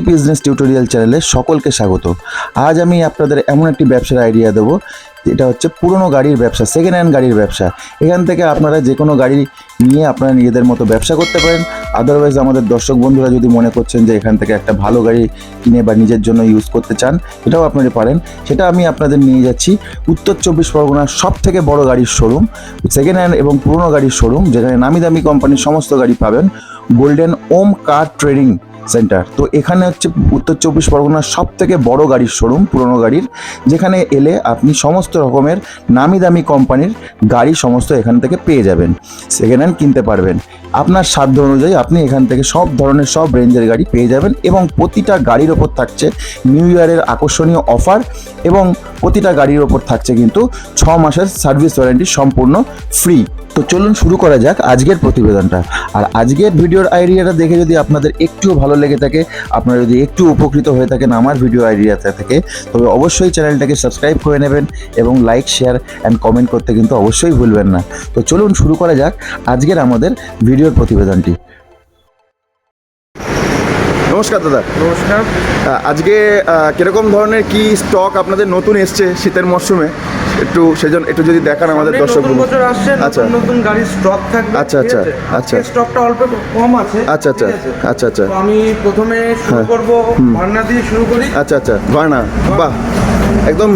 প্রীতি business tutorial চ্যানেলে সকলকে স্বাগত। আজ আমি আপনাদের এমন একটি ব্যবসার আইডিয়া দেবো, এটা হচ্ছে পুরনো গাড়ির ব্যবসা, সেকেন্ড হ্যান্ড গাড়ির ব্যবসা। এখান থেকে আপনারা যে কোনো গাড়ি নিয়ে আপনারা নিজেদের মতো ব্যবসা করতে পারেন। আদারওয়াইজ আমাদের দর্শক বন্ধুরা যদি মনে করছেন যে এখান থেকে একটা ভালো গাড়ি কিনে বা নিজের জন্য ইউজ করতে চান, এটাও আপনারা পারেন। সেটা আমি আপনাদের নিয়ে যাচ্ছি উত্তর 24 পরগনার সব থেকে বড় গাড়ির শোরুম, সেকেন্ড হ্যান্ড এবং পুরনো গাড়ির শোরুম, যেখানে নামি দামি কোম্পানির সমস্ত গাড়ি পাবেন, গোল্ডেন কার ট্রেডিং সেন্টার। তো এখানে হচ্ছে উত্তর 24 পরগনার সব থেকে বড় গাড়ির শোরুম, পুরনো গাড়ির, যেখানে এলে আপনি সমস্ত রকমের নামি দামি কোম্পানির গাড়ি সমস্ত এখান থেকে পেয়ে যাবেন, সেকেন্ড হ্যান্ড কিনতে পারবেন। আপনার সাধ্য অনুযায়ী আপনি এখান থেকে সব ধরনের সব রেঞ্জের গাড়ি পেয়ে যাবেন, এবং প্রতিটা গাড়ির ওপর থাকছে নিউ ইয়ারের আকর্ষণীয় অফার, এবং প্রতিটা গাড়ির ওপর থাকছে কিন্তু 6 মাসের সার্ভিস ওয়ারেন্টি সম্পূর্ণ ফ্রি। তো চলুন শুরু করা যাক আজকের প্রতিবেদনটা। আর আজকের ভিডিওর আইডিয়াটা দেখে যদি আপনাদের একটুও ভালো লেগে থাকে, আপনারা যদি একটু উপকৃত হয়ে থাকেন আমার ভিডিও আইডিয়াটা থেকে, তবে অবশ্যই চ্যানেলটাকে সাবস্ক্রাইব করে নেবেন এবং লাইক, শেয়ার অ্যান্ড কমেন্ট করতে কিন্তু অবশ্যই ভুলবেন না। তো চলুন শুরু করা যাক আজকের আমাদের ভিডিওর প্রতিবেদনটি। নমস্কার দাদা। নমস্কার। আজকে কিরকম ধরনের কি স্টক আপনাদের নতুন এসছে শীতের মরশুমে, সেজন্য একটু যদি দেখান আমাদের দর্শক নতুন বছর আসছে, আচ্ছা নতুন গাড়ির স্টক থাকবে। আচ্ছা আচ্ছা আচ্ছা, স্টকটা অল্প কম আছে। আচ্ছা আচ্ছা আচ্ছা আচ্ছা, আমি প্রথমে শুরু করব ভার্না দিয়ে শুরু করি। আচ্ছা আচ্ছা, ভার্না, বাহ, একদম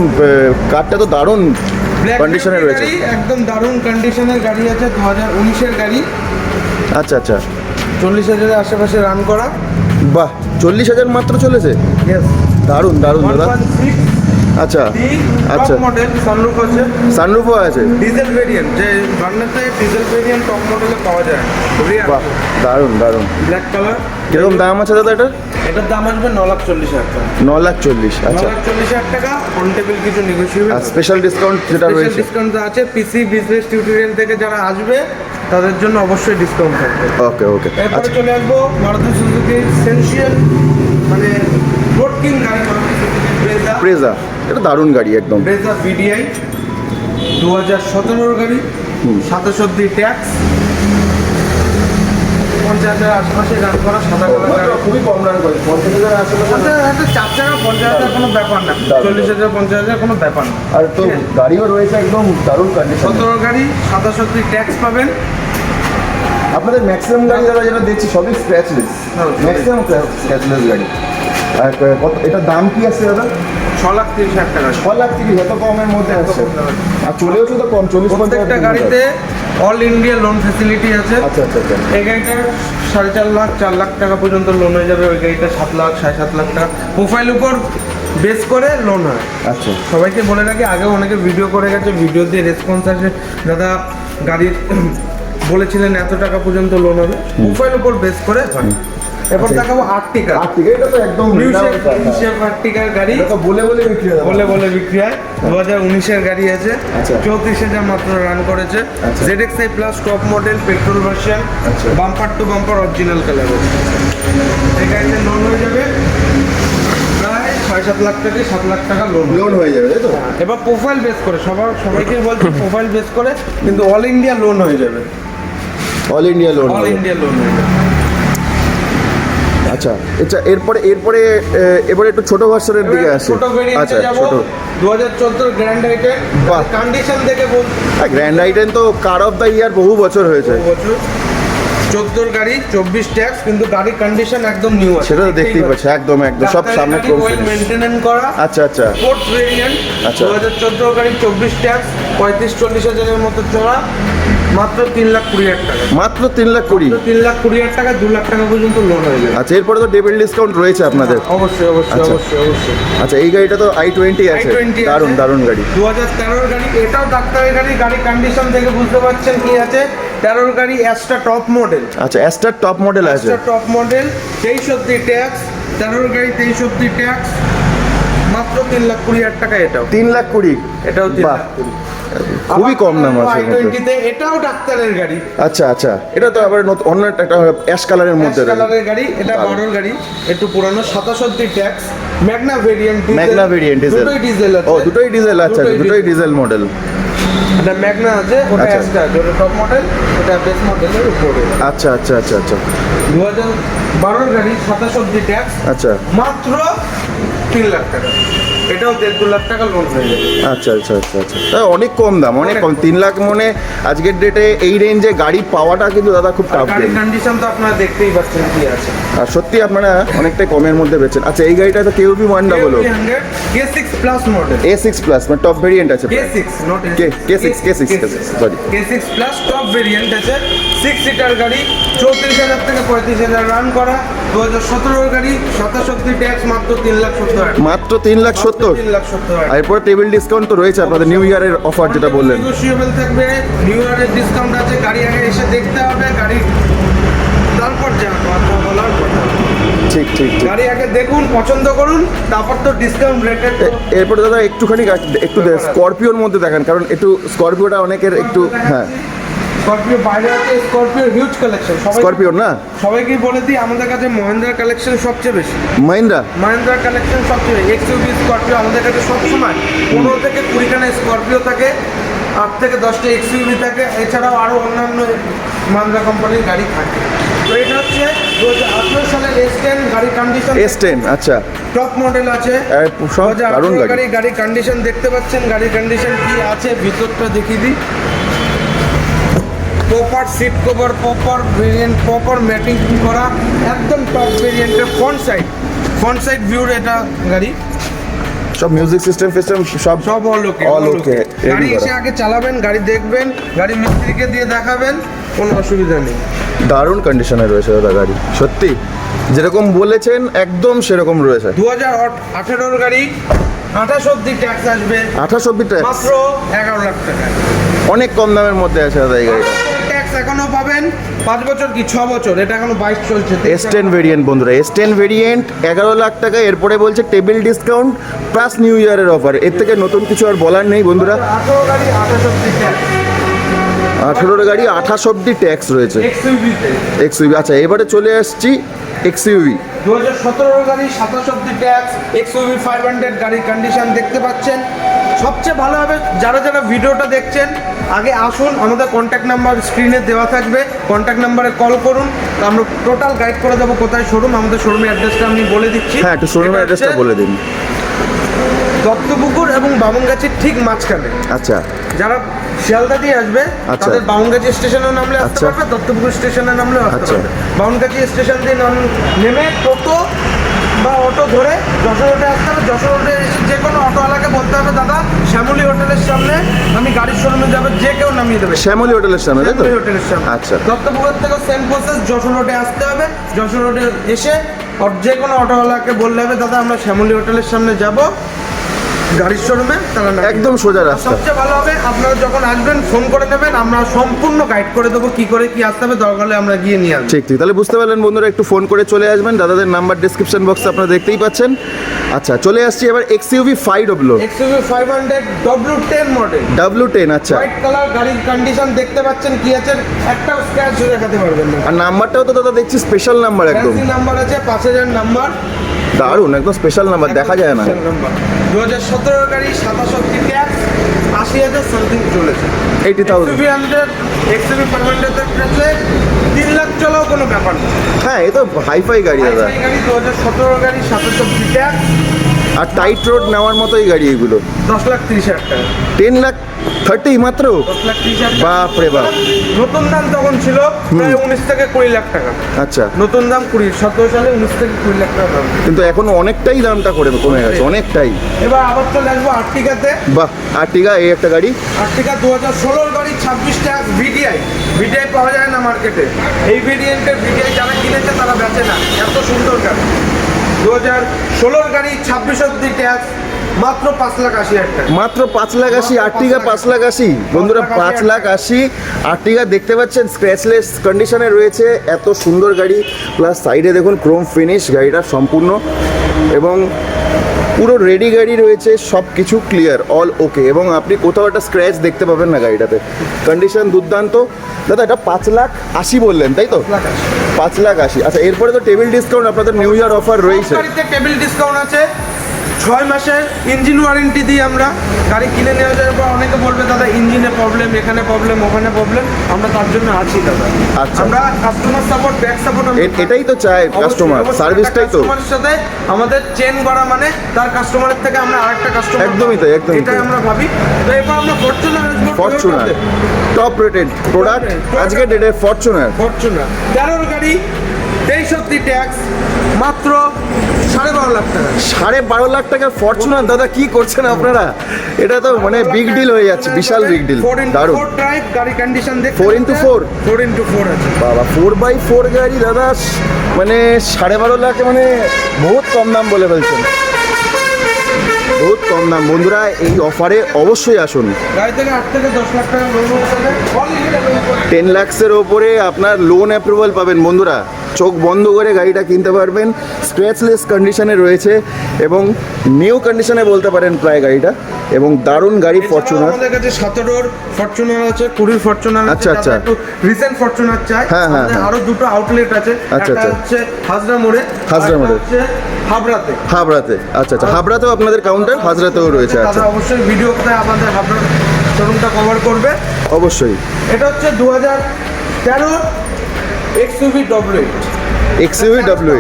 কারটা তো দারুণ কন্ডিশনে রয়েছে, একদম দারুণ কন্ডিশনের গাড়ি আছে, 2019 এর গাড়ি। আচ্ছা আচ্ছা, 40,000 আশেপাশে রান করা। বাহ, 40,000 মাত্র চলেছে, দারুণ দারুণ দাদা। আচ্ছা আচ্ছা, মডেল সানরুফ আছে, সানরুফও আছে, ডিজেল ভেরিয়েন্ট, যে ভার্নাতে ডিজেল ভেরিয়েন্ট টপ মডেলে পাওয়া যায়। বাহ, দারুণ দারুণ। Black colour. কিরকম দাম আছে দাদা এটার? এটার দাম আসবে 9,40,000 টাকা। 9,40,000, আচ্ছা, 9,40,000 টাকা। অন টেবিল কিছু নেগোশিয়েবল, আর স্পেশাল ডিসকাউন্ট যেটা রয়েছে, ডিসকাউন্ট আছে। পিসি বিজনেস টিউটোরিয়াল থেকে যারা আসবে তাদের জন্য অবশ্যই ডিসকাউন্ট থাকবে। ওকে ওকে। এরপরে চলে আসবো মারুতি সুজুকি সেনশিয়াল, মানে রোড কিং গাড়ি, মারুতি সুজুকি ব্রেজা। এটা দারুণ গাড়ি একদম। ব্রেজা ভিডিআই 2017 গাড়ি, 27 অব্দি ট্যাক্স, 50,000 আশেপাশে রান করা, সাদা কালার, খুবই কম রান করে, 50,000 আশেপাশে। 4 টাকা 50,000 কোনো ব্যাপার না, 40,000 50,000 কোনো ব্যাপার না। আর তো গাড়িও রয়েছে একদম দারুণ কন্ডিশন। 17 গাড়ি, 27 অব্দি ট্যাক্স পাবেন। আপনাদের ম্যাক্সিমাম গাড়ি দাদা যেটা দেখছি সবই স্ক্র্যাচলেস, ম্যাক্সিমাম স্ক্র্যাচলেস গাড়ি। আর কত এটার দাম কি আছে দাদা? 6,30,000 টাকা। 6,30,000, এত কমের মধ্যে আসছে। আর চলেও তো কম, 24-25 গাড়িতে অল ইন্ডিয়া লোন ফেসিলিটি আছে। আচ্ছা আচ্ছা আচ্ছা, এই গাড়িটা 4.5 লাখ 4 লাখ টাকা পর্যন্ত লোন হয়ে যাবে। ওই গাড়িটা 7 লাখ 7.5 লাখ টাকা প্রোফাইল উপর বেস করে লোন হয়। আচ্ছা, সবাইকে বলে রাখি, আগেও অনেকে ভিডিও করে গেছে, ভিডিও দিয়ে রেসপন্স আছে, দাদা গাড়ির বলেছিলেন এত টাকা পর্যন্ত লোন হবে, প্রোফাইল উপর বেস করে হয়। এরপর দেখাবো আর্টিকা। এটা তো একদম নিউ শেপ আর্টিকার গাড়ি, এটা বলে বিক্রি হয়, বলে বিক্রি হয়। 2019 এর গাড়ি আছে, 34,000 মাত্র রান করেছে। ZXi plus top model, petrol version, bumper to bumper original colour. এই গাড়িতে লোন হয়ে যাবে প্রায় 6-7 লাখ থেকে 7 লাখ টাকা লোন হয়ে যাবে, তাই তো? এবার প্রোফাইল বেস করে সবাইকে বলছি, প্রোফাইল বেস করে, কিন্তু অল ইন্ডিয়া লোন হয়ে যাবে। অল ইন্ডিয়া লোন হয়ে যাবে। আচ্ছা, এটা এরপরে এবারে একটু ছোট ভার্সনের দিকে আসে। ছোট ভেরিয়েন্টে যাব, 2014 গ্র্যান্ড আইটেন। কন্ডিশন দেখে বল, গ্র্যান্ড আইটেন তো কার অফ দ্য ইয়ার বহু বছর হয়েছে। 14 গাড়ি, 24 ট্যাক্স, কিন্তু গাড়ির কন্ডিশন একদম নিউ আছে। সেটা তো দেখতেই পাচ্ছি, একদম সব সামনে মেইনটেনেন্স করা। আচ্ছা আচ্ছা, স্পোর্টস ভেরিয়েন্ট, 2014 গাড়ি, 24 ট্যাক্স, 35-40 হাজারের মতো চলা, মাত্র 3,20,000 টাকা। মাত্র 3,20,000, 3,20,000 টাকা, 2 লাখ টাকা পর্যন্ত লোন হয়ে যাবে। আচ্ছা, এরপরে তো ডেবিল ডিসকাউন্ট রয়েছে আপনাদের? অবশ্যই অবশ্যই অবশ্যই অবশ্যই। আচ্ছা, এই গাড়িটা তো i20 আছে, দারুণ দারুণ গাড়ি, 2013 গাড়ি। এটাও ডাক্তারের গাড়ি, গাড়ি কন্ডিশন দেখে বুঝতে পারছেন কি আছে। 13 গাড়ি, অ্যাস্টা টপ মডেল। আচ্ছা, অ্যাস্টার টপ মডেল আছে, টপ মডেল, 23 অব্দি ট্যাক্স। 13 গাড়ি, 23 অব্দি ট্যাক্স, মাত্র মাত্র 3,20,000 টাকা এটাও। 3,20,000 এটাও 3,20,000। খুবই কম দাম আছে i20 এটাও ডাক্তারের গাড়ি। আচ্ছা আচ্ছা, এটা তো আবার অন্য একটা অ্যাশ কালারের মধ্যে কালারের গাড়ি, এটা বড়র গাড়ি, একটু পুরানো, 27 ট্যাক্স, ম্যাগনা ভেরিয়েন্ট ডিজেল, দুটোই ডিজেল আছে। ও দুটোই ডিজেল, আচ্ছা দুটোই ডিজেল মডেল। এটা ম্যাগনা আছে, ওটা অ্যাশটা আছে, ওটা টপ মডেল, ওটা বেস মডেলের উপরে। আচ্ছা আচ্ছা আচ্ছা আচ্ছা, 2012 গাড়ি, 27 ট্যাক্স, আচ্ছা মাত্র 3 লাখ টাকা। এটাও 1.5 লাখ টাকা লোন হয়ে যাবে। আচ্ছা আচ্ছা আচ্ছা আচ্ছা, অনেক কম দাম, অনেক কম। 3 লাখ মানে আজকের ডেটে এই রেঞ্জে গাড়ি পাওয়াটা কিন্তু দাদা খুব টাফ। গাড়ির কন্ডিশন তো আপনারা দেখতেই পাচ্ছেন কি আছে। আর সত্যি আপনারা অনেকটাই কমের মধ্যে বেচেন। আচ্ছা এই গাড়িটা তো KUV 100 K6 plus model, A6 plus মানে টপ ভেরিয়েন্ট আছে। K6 not K6 sorry, K6 plus top variant আছে, 6 সিটার গাড়ি, 34,000 থেকে 35,000 রান করা, 2017 গাড়ি, 27 ট্যাক্স, মাত্র 3,70,000। মাত্র 3,70,000। 3,70,000। আর এরপর টেবিল ডিসকাউন্ট তো রয়েছে আপনাদের নিউ ইয়ারের অফার যেটা বললেন। নেগোশিয়েবল থাকবে, নিউ ইয়ারের ডিসকাউন্ট আছে। গাড়ি আগে এসে দেখতে হবে, গাড়ি তারপর যা বলার কথা। ঠিক ঠিক ঠিক, গাড়ি আগে দেখুন, পছন্দ করুন, তারপর তো ডিসকাউন্ট রেটেড। এরপরে দাদা একটুখানি একটু স্করপিওর মধ্যে দেখান, কারণ একটু স্করপিওটা অনেকের একটু হ্যাঁ। স্করপিও বাইরে আছে, স্করপিওর হিউজ কালেকশন। স্করপিও না, সবাইকেই বলে দিই আমাদের কাছে মহিন্দ্রার কালেকশন সবচেয়ে বেশি। মহিন্দ্রার কালেকশন সবচেয়ে বেশি। XUV স্করপিও আমাদের কাছে সবসময় 15 থেকে 20খানা স্করপিও থাকে, 8 থেকে 10টা XUV থাকে, এছাড়াও আরও অন্যান্য মহিন্দ্রা কোম্পানির গাড়ি থাকে। তো এটা হচ্ছে 2018 সালের S10 গাড়ির কন্ডিশন। S10 আচ্ছা, টপ মডেল আছে। সব দারুণ গাড়ি। গাড়ির কন্ডিশন দেখতে পাচ্ছেন, গাড়ির কন্ডিশন কি আছে ভিতরটা দেখিয়ে দিই। Proper seat cover, proper variant, proper matting করা, একদম টপ ভেরিয়েন্টের ফ্রন্ট সাইড ভিউর এটা গাড়ি। সব মিউজিক সিস্টেম সব অল ওকে। গাড়ি এসে আগে চালাবেন, গাড়ি দেখবেন, গাড়ি মিস্ত্রিকে দিয়ে দেখাবেন, কোনো অসুবিধা নেই। দারুণ কন্ডিশনে রয়েছে দাদা গাড়ি, সত্যি যেরকম বলেছেন একদম সেরকম রয়েছে। 2018 গাড়ি, 28 অব্দি ট্যাক্স আসবে। 28 অব্দি ট্যাক্স, মাত্র 11 লাখ টাকা। অনেক কম দামের মধ্যে আছে দাদা এই গাড়িটা। ট্যাক্স এখনো পাবেন 5 বছর কি 6 বছর, এটা এখনো 22 চলছে। S10 ভেরিয়েন্ট বন্ধুরা, S10 ভেরিয়েন্ট 11 লাখ টাকা। এরপরে বলছে টেবিল ডিসকাউন্ট প্লাস নিউ ইয়ারের অফার। এর থেকে নতুন কিছু আর বলার নেই বন্ধুরা। 18 গাড়ি 28 অব্দি ট্যাক্স। 18 গাড়ি 28 অব্দি ট্যাক্স রয়েছে XUV। আচ্ছা এবারে চলে আসছি XUV। 2017 গাড়ি 27 অব্দি ট্যাক্স, XUV 500 গাড়ির কন্ডিশন দেখতে পাচ্ছেন। সবচেয়ে ভালো হবে যারা ভিডিওটা দেখছেন, আগে আসুন, আমাদের কন্ট্যাক্ট নাম্বার স্ক্রিনে দেওয়া থাকবে, কন্ট্যাক্ট নাম্বারে কল করুন, আমরা টোটাল গাইড করে দেবো কোথায় শোরুম। আমাদের শোরুমের অ্যাড্রেসটা আমি বলে দিচ্ছি। হ্যাঁ একটু শোরুমের অ্যাড্রেসটা বলে দিন। দত্তপুকুর এবং বামনগাছির ঠিক মাঝখানে। আচ্ছা, যারা শিয়ালদা দিয়ে আসবে তাদের বামনগাছি স্টেশনে নামলে আসতে পারবে, দত্তপুকুর স্টেশনে নামলে আসতে পারবে। বামনগাছি স্টেশন দিয়ে নেমে টোটো বা অটো ধরে যশোর রোডে আসতে হবে। যশোর রোডে এসে যে কোনো অটোওয়ালাকে বলতে হবে, দাদা শ্যামলী হোটেলের সামনে আমি গাড়ির শোরুমে যাবে, যে কেউ নামিয়ে দেবে। শ্যামলী হোটেলের সামনে, তাই তো? শ্যামলী হোটেলের সামনে। আচ্ছা, দত্তপুকুর থেকে সেম প্রসেস, যশোর রোডে আসতে হবে। যশোর রোডে এসে যে কোনো অটোওয়ালাকে বললে হবে, দাদা আমরা শ্যামলী হোটেলের সামনে যাব গাড়ির শোরুমে, তারা একদম সোজা রাস্তা। সবচেয়ে ভালো হবে আপনারা যখন আসবেন ফোন করে নেবেন, আমরা সম্পূর্ণ গাইড করে দেবো কি করে কি আসতে হবে, দরকার হলে আমরা গিয়ে নিয়ে আসবো। ঠিক ঠিক, তাহলে বুঝতে পারলেন বন্ধুরা, একটু ফোন করে চলে আসবেন। দাদাদের নাম্বার ডেসক্রিপশন বক্সে আপনারা দেখতেই পাচ্ছেন। আচ্ছা চলে আসছি এবার XUV 500। XUV 500 W10 model. W10 আচ্ছা, হোয়াইট কালার, গাড়ির কন্ডিশন দেখতে পাচ্ছেন কি আছে, একটাও স্ক্র্যাচ দেখাতে পারবেন না। আর নাম্বারটাও তো দাদা দেখছি স্পেশাল নাম্বার, একদম নাম্বার আছে 5000 নাম্বার, দারুণ একদম স্পেশাল নাম্বার, দেখা যায় না। 2017 গাড়ি 27 অব্দি ট্যাক্স, 80,000 সামথিং চলেছে। 80,000। XUV 500 এর প্রাইসে 3 লাখ চলাও কোনো ব্যাপার না। হ্যাঁ এ তো হাইফাই গাড়ি দাদা। এই গাড়ি 2017 গাড়ি 27 অব্দি ট্যাক্স, আর টাইট রোড নেওয়ার মতোই গাড়ি এগুলো। 10,30,000 টাকা। 10,30,000 মাত্র, 10,30,000 বাপ রে বাপ। নতুন দাম তখন ছিল প্রায় 19 থেকে 20 লাখ টাকা। আচ্ছা, নতুন দাম 17 সালে 19 থেকে 20 লাখ টাকা দাম। কিন্তু এখন অনেকটাই দামটা কমে গেছে, অনেকটাই। এবার আবার চলে আসবো আর্টিকাতে। বাহ, আর্টিকা এই একটা গাড়ি। আর্টিকা 2016 গাড়ি 26 ট্যাক্স, ভিডিআই পাওয়া যায় না মার্কেটে। এই ভেরিয়েন্টের ভিডিআই যারা কিনেছে তারা বেচে না, এত সুন্দর গাড়ি। 2016 গাড়ি 26 অব্দি ট্যাক্স, মাত্র 5,80,000 টাকা। মাত্র 5,80,000 আর্টিকা, 5,80,000 বন্ধুরা, 5,80,000 আর্টিকা দেখতে পাচ্ছেন, স্ক্র্যাচলেস কন্ডিশনে রয়েছে। এত সুন্দর গাড়ি, প্লাস সাইডে দেখুন ক্রোম ফিনিশ গাড়িটা সম্পূর্ণ। এবং পুরো রেডি গাড়ি রয়েছে, সব কিছু ক্লিয়ার, অল ওকে, এবং আপনি কোথাও একটা স্ক্র্যাচ দেখতে পাবেন না গাড়িটাতে। কন্ডিশন দুর্দান্ত। দাদা এটা 5,80,000 বললেন তাই তো? 5,80,000। আচ্ছা, এরপরে তো টেবিল ডিসকাউন্ট, আপনাদের নিউ ইয়ার অফার রয়েছে। টেবিল ডিসকাউন্ট আছে, 6 মাসের ইঞ্জিন ওয়ারেন্টি দিই আমরা। গাড়ি কিনে নেওয়া যাওয়ার পর অনেকে বলবে দাদা ইঞ্জিনে প্রবলেম, এখানে প্রবলেম, ওখানে প্রবলেম, আমরা তার জন্য আছি দাদা। আচ্ছা, আমরা কাস্টমার সাপোর্ট, ব্যাক সাপোর্ট, এটাই তো চাই কাস্টমার, সার্ভিসটাই তো। কাস্টমারের সাথে আমাদের চেন করা মানে তার কাস্টমারের থেকে আমরা আরেকটা কাস্টমার, একদমই তাই, একদমই এটাই আমরা ভাবি। তো এরপর আমরা ফরচুনার টপ রেটেড প্রোডাক্ট আজকে ডেটে, ফরচুনার 13 গাড়ি 23 ট্যাক্স, মাত্র 12.5 লাখ টাকা। 12.5 লাখ টাকার ফরচুনার দাদা, কি করছেন আপনারা? এটা তো মানে বিগ ডিল হয়ে যাচ্ছে, বিশাল বিগ ডিল। দারুণ। 4x4 ড্রাইভ, গাড়ি কন্ডিশন দেখতে 4x4 আছে বাবা, 4x4 গাড়ি দাদা, মানে 12.5 লাখে মানে বহুত কম দাম বলে ফেলছেন, বহুত কম দাম। বন্ধুরা এই অফারে অবশ্যই আসুন। গাড়ি থেকে 8 থেকে 10 লাখ টাকা লোন হতে পারে, 10 লাখসের ওপরে আপনার লোন অ্যাপ্রুভাল পাবেন বন্ধুরা। চোখ বন্ধ করে গাড়িটা কিনতে পারবেন, স্ক্র্যাচলেস কন্ডিশনে রয়েছে এবং নিউ কন্ডিশনে বলতে পারেন প্রায় গাড়িটা, এবং দারুণ গাড়ি ফরচুনার। আমাদের কাছে 17 ফরচুনার আছে, 20 ফরচুনার আছে। আচ্ছা। একটু রিসেন্ট ফরচুনার চাই, হ্যাঁ। আরো দুটো আউটলেট আছে। একটা হচ্ছে হাজরা মোড়ে, হচ্ছে হাবড়াতে। আচ্ছা, হাবড়াতেও আপনাদের কাউন্টার, হাজরাতেও রয়েছে। আচ্ছা, অবশ্যই ভিডিওতে আমাদের হাবড়া শোরুমটা কভার করবে অবশ্যই। এটা হচ্ছে 2013 XUV W8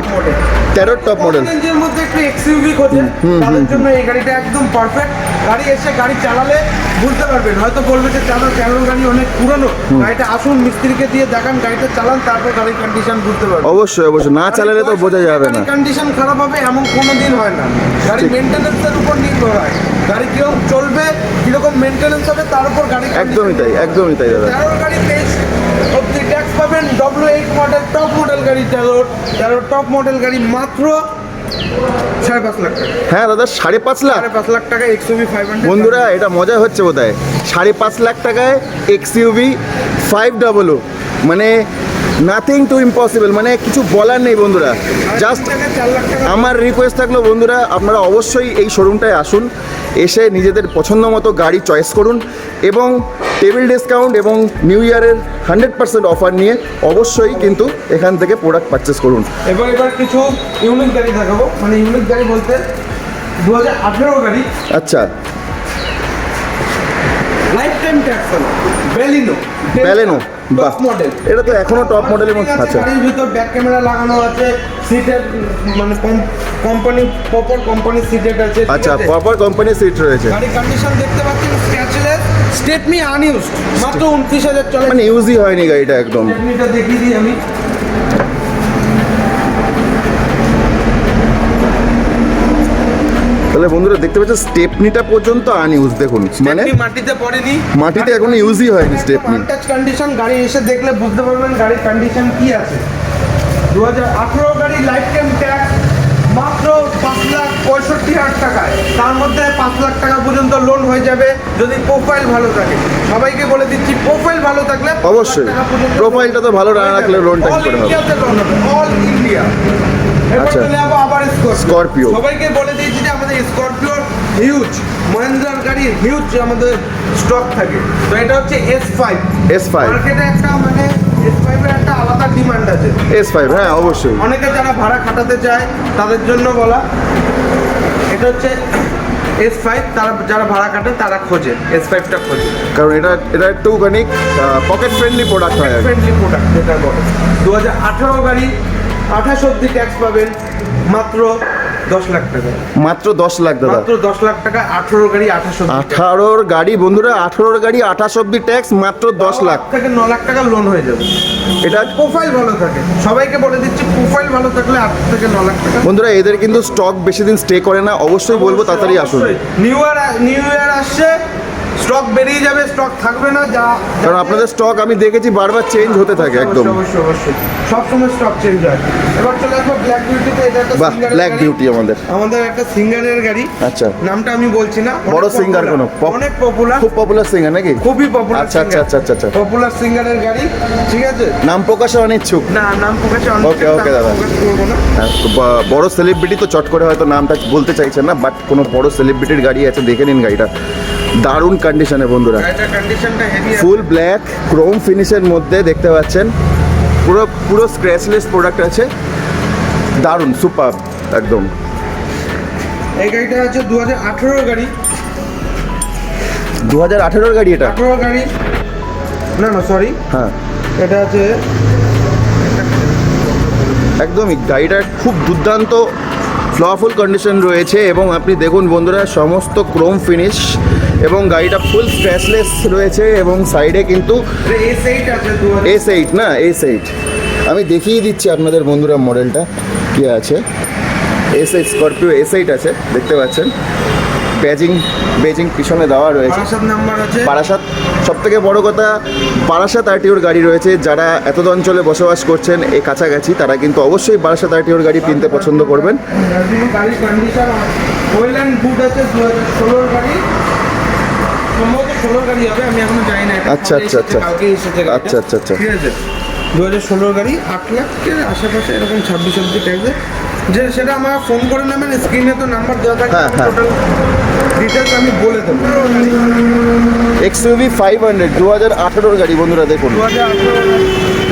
13 টপ মডেল। রেঞ্জের মধ্যে একটু XUV খোঁজে, তাদের জন্য এই গাড়িটা একদম পারফেক্ট। গাড়ি এসে গাড়ি চালালে বুঝতে পারবেন, হয়তো বলবে যে 13 গাড়ি অনেক পুরনো, গাড়িটা আসুন মিস্ত্রিকে দিয়ে দেখান, গাড়িটা চালান, তারপর গাড়ির কন্ডিশন বুঝতে পারবেন। অবশ্যই, না চালালে তো বোঝা যাবে না। কন্ডিশন খারাপ হবে এমন কোনো দিন হয় না, গাড়ি মেইনটেনেন্সের উপর নির্ভর হয়। গাড়ি কিরকম চলবে, কিরকম মেইনটেনেন্স হবে, তার উপর গাড়ি। একদমই তাই দাদা। 13 গাড়ি 23 অব্দি ট্যাক্স পাবেন। W8 মডেল টপ মডেল গাড়ি, 13 টপ মডেল গাড়ি, মাত্র 5.5 লাখ টাকা। হ্যাঁ দাদা, 5.5 লাখ। 5.5 লাখ টাকা XUV 500। বন্ধুরা এটা মজা হচ্ছে বোধহয়, 5.5 লাখ টাকায় XUV 500, মানে নাথিং টু ইম্পসিবল, মানে কিছু বলার নেই বন্ধুরা। জাস্ট আমার রিকোয়েস্ট থাকলো বন্ধুরা, আপনারা অবশ্যই এই শোরুমটায় আসুন, এসে নিজেদের পছন্দ মতো গাড়ি চয়েস করুন, এবং টেবিল ডিসকাউন্ট এবং নিউ ইয়ারের 100% অফার নিয়ে অবশ্যই কিন্তু এখান থেকে প্রোডাক্ট পারচেস করুন। এবার কিছু ইউনিক গাড়ি দেখাবো, মানে ইউনিক গাড়ি বলতে 2018 গাড়ি। আচ্ছা, life time tax Baleno, top model. এটা তো এখনো টপ মডেলের মধ্যে আছে। গাড়ির ভিতর ব্যাক ক্যামেরা লাগানো আছে, সিটের মানে কোম্পানি, প্রপার কোম্পানি সিটের আছে। আচ্ছা, প্রপার কোম্পানি সিট রয়েছে। গাড়ি কন্ডিশন দেখতে পাচ্ছেন, স্ক্র্যাচলেস, স্টেপনি আনইউজড, মাত্র 29,000 চলে, মানে ইউজই হয়নি গাড়িটা একদম। স্টেপনিটা দেখিয়ে দিই আমি। তাহলে বন্ধুরা দেখতে পাচ্ছেন স্টেপনিটা পর্যন্ত আনইউজ, দেখুন মানে মাটিতে পড়েনি, মাটিতে এখনো ইউজই হয়নি স্টেপনি। টাচ কন্ডিশন, গাড়ি এসে দেখলে বুঝতে পারবেন গাড়ির কন্ডিশন কি আছে। 2018 গাড়ি লাইফ টাইম ট্যাক্স, মাত্র 5,65,000 টাকায়। তার মধ্যে 5 লাখ টাকা পর্যন্ত লোন হয়ে যাবে যদি প্রোফাইল ভালো থাকে। সবাইকে বলে দিচ্ছি, প্রোফাইল ভালো থাকলে অবশ্যই, প্রোফাইলটা তো ভালো না রাখলে লোনটা কি করে হবে? All India. আচ্ছা, আবার স্করপিও। সবাইকে বলে দিয়েছি যে আমাদের স্করপিওর হিউজ, মহিন্দ্রার গাড়ি হিউজ আমাদের স্টক থাকে। তো এটা হচ্ছে S5। মার্কেটে একটা মানে S5 এর একটা আলাদা ডিমান্ড আছে। S5, হ্যাঁ অবশ্যই। অনেকে যারা ভাড়া খাটাতে চায় তাদের জন্য বলা, এটা হচ্ছে S5, তারা যারা ভাড়া কাটে তারা খোঁজে, S5টা খোঁজে, কারণ এটা একটুখানি পকেট ফ্রেন্ডলি প্রোডাক্ট হয়, ফ্রেন্ডলি প্রোডাক্ট যেটা বলে। 2018 গাড়ি 28 অব্দি ট্যাক্স পাবেন, মাত্র 10 লাখ টাকা। মাত্র 10 লাখ দাদা, মাত্র 10 লাখ টাকা। 18 গাড়ি 18 গাড়ি বন্ধুরা, 18 গাড়ি 28 অব্দি ট্যাক্স, মাত্র 10 লাখ থেকে 9 লাখ টাকা লোন হয়ে যাবে। এটা প্রোফাইল ভালো থাকে, সবাইকে বলে দিচ্ছি, প্রোফাইল ভালো থাকলে 8 থেকে 9 লাখ টাকা। বন্ধুরা এদের কিন্তু স্টক বেশি দিন স্টে করে না, অবশ্যই বলবো তাড়াতাড়ি আসুন। নিউ ইয়ার আসছে, স্টক স্টক বেরিয়ে যাবে, স্টক থাকবে না, কারণ আপনাদের স্টক আমি দেখেছি বারবার চেঞ্জ হতে থাকে একদম। অবশ্যই সবসময় স্টক চেঞ্জ হয়। এবার চলে আসবো ব্ল্যাক বিউটিতে। এটা একটা ব্ল্যাক বিউটি আমাদের একটা সিঙ্গারের গাড়ি। আচ্ছা, নামটা আমি বলছি না, বড় সিঙ্গার কোনো অনেক পপুলার, খুব পপুলার সিঙ্গার নাকি? খুবই পপুলার। আচ্ছা আচ্ছা আচ্ছা আচ্ছা, পপুলার সিঙ্গারের গাড়ি, ঠিক আছে। নাম প্রকাশে অনিচ্ছুক? না, নাম প্রকাশে ওকে ওকে দাদা। বড় সেলিব্রিটি তো চট করে হয়তো নামটা বলতে চাইছেন না, বাট কোনো বড় সেলিব্রিটির গাড়ি আছে, দেখে নিন গাড়িটা দারুণ কন্ডিশনে বন্ধুরা। ফুল ব্ল্যাক ক্রোম ফিনিশের মধ্যে দেখতে পাচ্ছেন, পুরো স্ক্র্যাচলেস প্রোডাক্ট আছে, দারুণ সুপার একদম। এই গাড়িটা আছে 2018 গাড়ি। 2018 গাড়ি? এটা 18 গাড়ি না, সরি, হ্যাঁ এটা আছে একদমই। গাড়িটার খুব দুর্দান্ত ফ্লফুল কন্ডিশন রয়েছে এবং আপনি দেখুন বন্ধুরা সমস্ত ক্রোম ফিনিশ এবং গাড়িটা ফুল স্ক্র্যাচলেস রয়েছে এবং সাইডে কিন্তু S8 না, S8 আমি দেখিয়ে দিচ্ছি আপনাদের বন্ধুরা মডেলটা কি আছে। S8 স্করপিও S8 আছে, দেখতে পাচ্ছেন। বেজিং পিছনে দেওয়া রয়েছে, বারাসাত। সব থেকে বড় কথা, বারাসাত আরটিওর গাড়ি রয়েছে। যারা এত অঞ্চলে বসবাস করছেন এই কাছাকাছি, তারা কিন্তু অবশ্যই বারাসাত আরটিওর গাড়ি কিনতে পছন্দ করবেন। আচ্ছা আচ্ছা আচ্ছা আচ্ছা আচ্ছা আচ্ছা, ঠিক আছে। 2016 গাড়ি, 8 লাখের আশেপাশে এরকম 26 অব্দি ট্যাক্সে। যে সেটা আমার ফোন করে নেবেন, স্ক্রিনে তো নাম্বার দেওয়া থাকে, টোটাল ডিটেলস আমি বলে দেবো। XUV 500 2018 গাড়ি বন্ধুরা দেখুন।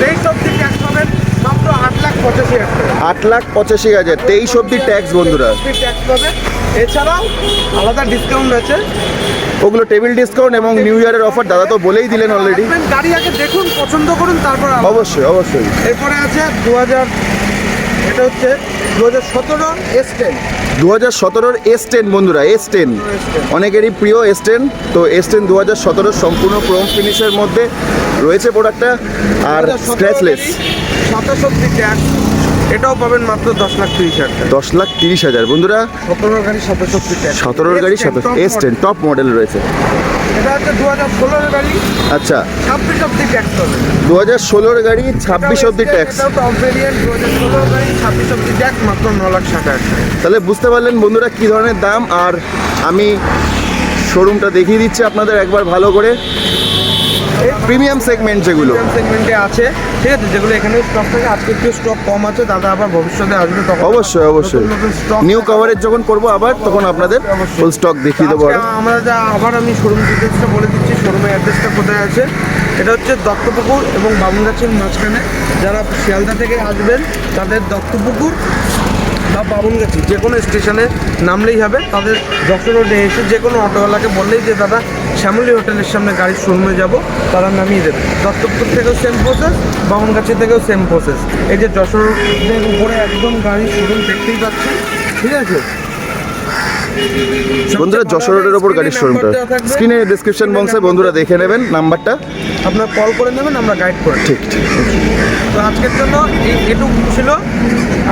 23 অব্দি ট্যাক্স পাবেন মাত্র 8,85,000 টাকা। 8,85,000, 23 অব্দি ট্যাক্স বন্ধুরা। ট্যাক্স পাবেন। এছাড়াও আলাদা ডিসকাউন্ট আছে, ওগুলো টেবিল ডিসকাউন্ট এবং নিউ ইয়ারের অফার দাদা তো বলেই দিলেন অলরেডি। গাড়ি আগে দেখুন, পছন্দ করুন, তারপর অবশ্যই অবশ্যই। এরপরে আছে 2000, এটা হচ্ছে 2017 S10। 2017 S10 বন্ধুরা, S10 অনেকেরই প্রিয় S10। তো S10 2017 সম্পূর্ণ ক্রোম ফিনিশের মধ্যে রয়েছে প্রোডাক্টটা, আর স্ক্র্যাচলেস। 27 অব্দি ট্যাক্স, এটাও পাবেন মাত্র 10,30,000 টাকা। 10,30,000 বন্ধুরা। 17 গাড়ি 27 অব্দি ট্যাক্স। 17 গাড়ি S10 টপ মডেল রয়েছে। এটা হচ্ছে 2016 গাড়ি। আচ্ছা, 26 অব্দি ট্যাক্স পাবেন। 2016 গাড়ি 26 অব্দি ট্যাক্স। এটাও টপ ভেরিয়েন্ট, 2016 গাড়ি 26 অব্দি ট্যাক্স, মাত্র 9,60,000 টাকা। তাহলে বুঝতে পারলেন বন্ধুরা কী ধরনের দাম। আর আমি শোরুমটা দেখিয়ে দিচ্ছি আপনাদের একবার ভালো করে। প্রিমিয়াম সেগমেন্ট যেগুলো সেগমেন্টে আছে, ঠিক আছে, যেগুলো এখানে স্টক থাকে। আজকে একটু স্টক কম আছে, দাদা আবার ভবিষ্যতে আসবে তখন অবশ্যই অবশ্যই নিউ কভারেজ যখন করবো আবার, তখন আপনাদের ফুল স্টক দেখিয়ে দেবো। আমরা আবার আমি শোরুম ডিটেলসটা বলে দিচ্ছি। শোরুমের অ্যাড্রেসটা কোথায় আছে, এটা হচ্ছে দত্তপুকুর এবং বামুনগাছির মাঝখানে। যারা শিয়ালদা থেকে আসবেন তাদের দত্তপুকুর বা বামুনগাছি যে কোনো স্টেশনে নামলেই হবে। তাদের যশোর রোডে এসে যে কোনো অটোওয়ালাকে বললেই যে দাদা শ্যামলী হোটেলের সামনে গাড়ির শোরুমে যাব, তারা নামিয়ে দেবে। দত্তপুকুর থেকেও সেম প্রসেস, বামুনগাছি থেকেও সেম প্রসেস। এই যে যশোরের উপরে একদম গাড়ির শোরুম দেখতেই পাচ্ছেন, ঠিক আছে। বন্ধুরা যশোর রোডের ওপর গাড়ির শোরুমটা স্ক্রিনে ডেসক্রিপশন বক্সে বন্ধুরা দেখে নেবেন, নাম্বারটা আপনার কল করে নেবেন, আমরা গাইড করে। ঠিক ঠিক। তো আজকের জন্য এটুকু ছিল,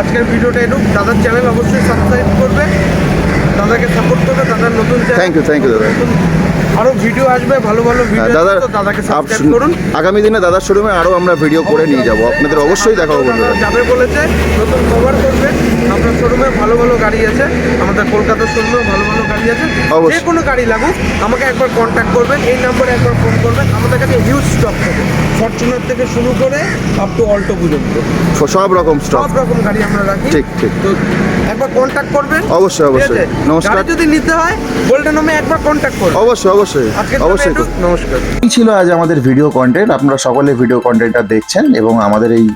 আজকের ভিডিওটা এটুকু। দাদার চ্যানেল অবশ্যই সাবস্ক্রাইব করবে, দাদাকে সাপোর্ট করবে, দাদার নতুন থ্যাংক ইউ দাদা। আরো ভিডিও আসবে, ভালো ভালো ভিডিও দাদা, দাদাকে সাবস্ক্রাইব করুন। আগামী দিনে দাদার শোরুমে আরো আমরা ভিডিও করে নিয়ে যাব, আপনাদের অবশ্যই দেখাবো বন্ধুরা। যাবে বলেছে, নতুন কভার করবে। আপনার শোরুমে ভালো ভালো গাড়ি আছে, আমাদের কলকাতার শোরুমেও ভালো ভালো গাড়ি আছে। যে কোনো গাড়ি লাগুক আমাকে একবার কন্ট্যাক্ট করবেন, এই নম্বরে একবার ফোন করবেন। আমাদের কাছে হিউজ স্টক থাকে, ফরচুনার থেকে শুরু করে আপ টু অল্টো পর্যন্ত সব রকম স্টক, সব রকম গাড়ি আমরা রাখি। ঠিক ঠিক। তো একবার কন্ট্যাক্ট করবেন, অবশ্যই অবশ্যই। নমস্কার। যদি নিতে হয় গোল্ডেনমে একবার কন্ট্যাক্ট করুন। অবশ্যই অবশ্যই অবশ্যই। নমস্কার। এই ছিল আজ আমাদের ভিডিও কন্টেন্ট। আপনারা সকলে ভিডিও কন্টেন্টটা দেখছেন এবং আমাদের এই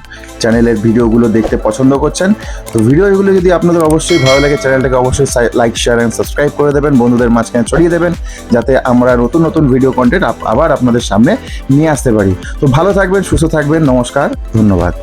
চ্যানেলের ভিডিওগুলো দেখতে পছন্দ করছেন। তো ভিডিওগুলো যদি আপনাদের অবশ্যই ভালো লাগে, চ্যানেলটাকে অবশ্যই লাইক, শেয়ার অ্যান্ড সাবস্ক্রাইব করে দেবেন, বন্ধুদের মাঝখানে ছড়িয়ে দেবেন, যাতে আমরা নতুন নতুন ভিডিও কন্টেন্ট আবার আপনাদের সামনে নিয়ে আসতে পারি। তো ভালো থাকবেন, সুস্থ থাকবেন, নমস্কার, ধন্যবাদ।